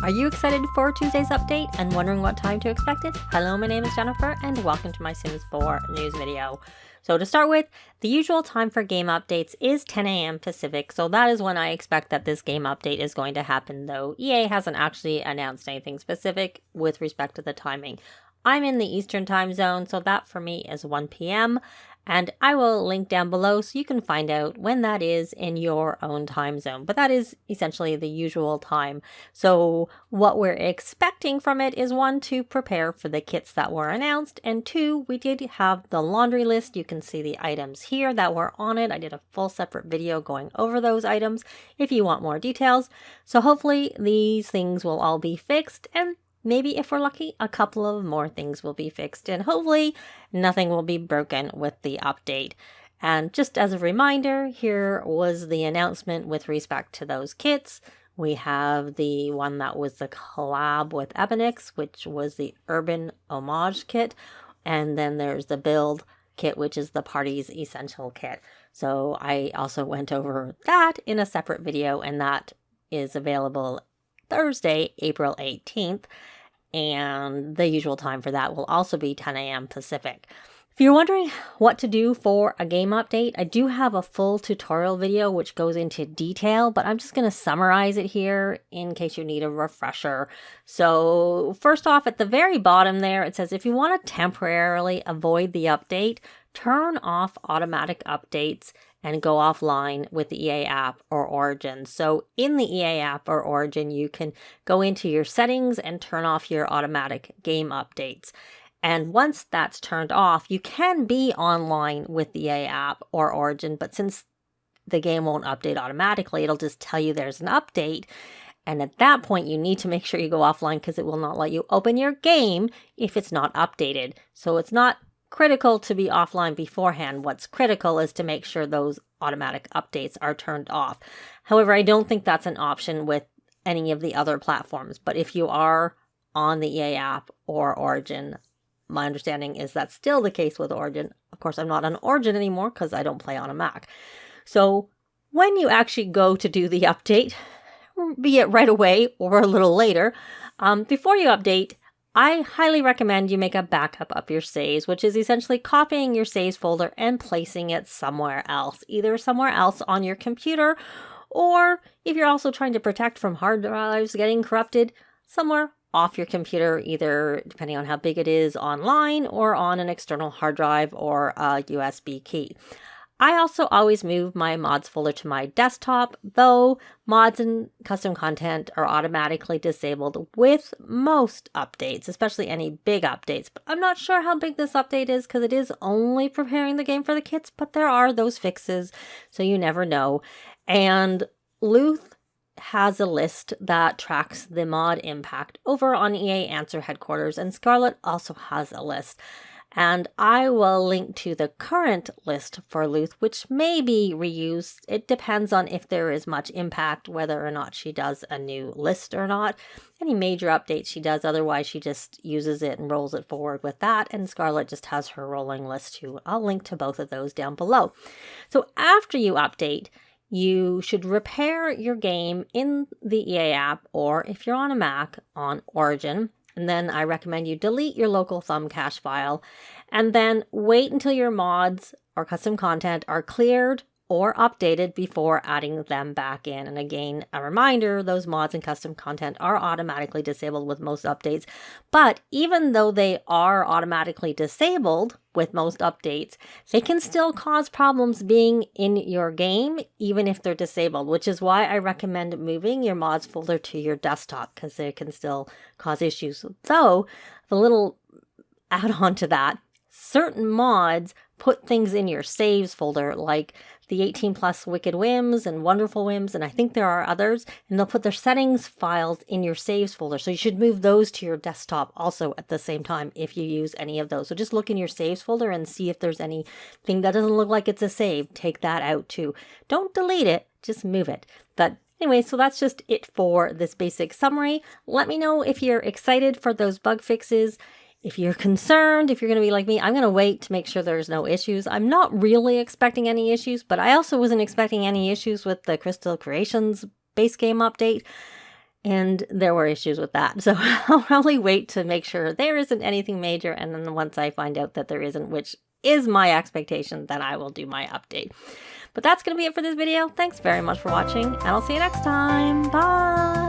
Are you excited for Tuesday's update and wondering what time to expect it? Hello, my name is Jennifer and welcome to my Sims 4 news video. So to start with, the usual time for game updates is 10 a.m. Pacific, so that is when I expect that this game update is going to happen, though EA hasn't actually announced anything specific with respect to the timing. I'm in the Eastern time zone, so that for me is 1 p.m. And I will link down below so you can find out when that is in your own time zone. But that is essentially the usual time. So what we're expecting from it is 1, to prepare for the kits that were announced. And 2, we did have the laundry list. You can see the items here that were on it. I did a full separate video going over those items if you want more details. So hopefully these things will all be fixed, and maybe if we're lucky, a couple of more things will be fixed, and hopefully nothing will be broken with the update. And just as a reminder, here was the announcement with respect to those kits. We have the one that was the collab with Ebonix, which was the Urban Homage kit. And then there's the Build kit, which is the Party's Essential kit. So I also went over that in a separate video, and that is available Thursday, April 18th, and the usual time for that will also be 10 a.m. Pacific. If you're wondering what to do for a game update, I do have a full tutorial video which goes into detail, but I'm just going to summarize it here in case you need a refresher. So first off, at the very bottom there, it says if you want to temporarily avoid the update, turn off automatic updates and go offline with the EA app or Origin. So in the EA app or Origin, you can go into your settings and turn off your automatic game updates. And once that's turned off, you can be online with the EA app or Origin, but since the game won't update automatically, it'll just tell you there's an update. And at that point, you need to make sure you go offline because it will not let you open your game if it's not updated. So it's not critical to be offline beforehand. What's critical is to make sure those automatic updates are turned off. However, I don't think that's an option with any of the other platforms. But if you are on the EA app or Origin, my understanding is that's still the case with Origin. Of course, I'm not on Origin anymore because I don't play on a Mac. So when you actually go to do the update, be it right away or a little later, before you update, I highly recommend you make a backup of your saves, which is essentially copying your saves folder and placing it somewhere else, either somewhere else on your computer, or if you're also trying to protect from hard drives getting corrupted, somewhere off your computer, either depending on how big it is online or on an external hard drive or a USB key. I also always move my mods folder to my desktop, though mods and custom content are automatically disabled with most updates, especially any big updates. But I'm not sure how big this update is because it is only preparing the game for the kits, but there are those fixes, so you never know. And Luth has a list that tracks the mod impact over on EA Answer headquarters, and Scarlet also has a list. And I will link to the current list for Luth, which may be reused. It depends on if there is much impact, whether or not she does a new list or not. Any major updates she does, otherwise she just uses it and rolls it forward with that. And Scarlet just has her rolling list too. I'll link to both of those down below. So after you update, you should repair your game in the EA app, or if you're on a Mac, on Origin. And then I recommend you delete your local thumb cache file and then wait until your mods or custom content are cleared or updated before adding them back in. And again, a reminder, those mods and custom content are automatically disabled with most updates. But even though they are automatically disabled with most updates, they can still cause problems being in your game, even if they're disabled, which is why I recommend moving your mods folder to your desktop because they can still cause issues. Though, the little add-on to that, certain mods put things in your saves folder, like the 18 plus Wicked Whims and Wonderful Whims, and I think there are others, and they'll put their settings files in your saves folder. So you should move those to your desktop also at the same time if you use any of those. So just look in your saves folder and see if there's anything that doesn't look like it's a save. Take that out too. Don't delete it, just move it. But anyway, so that's just it for this basic summary. Let me know if you're excited for those bug fixes. If you're concerned, if you're going to be like me, I'm going to wait to make sure there's no issues. I'm not really expecting any issues, but I also wasn't expecting any issues with the Crystal Creations base game update. And there were issues with that. So I'll probably wait to make sure there isn't anything major. And then once I find out that there isn't, which is my expectation, then I will do my update. But that's going to be it for this video. Thanks very much for watching, and I'll see you next time. Bye!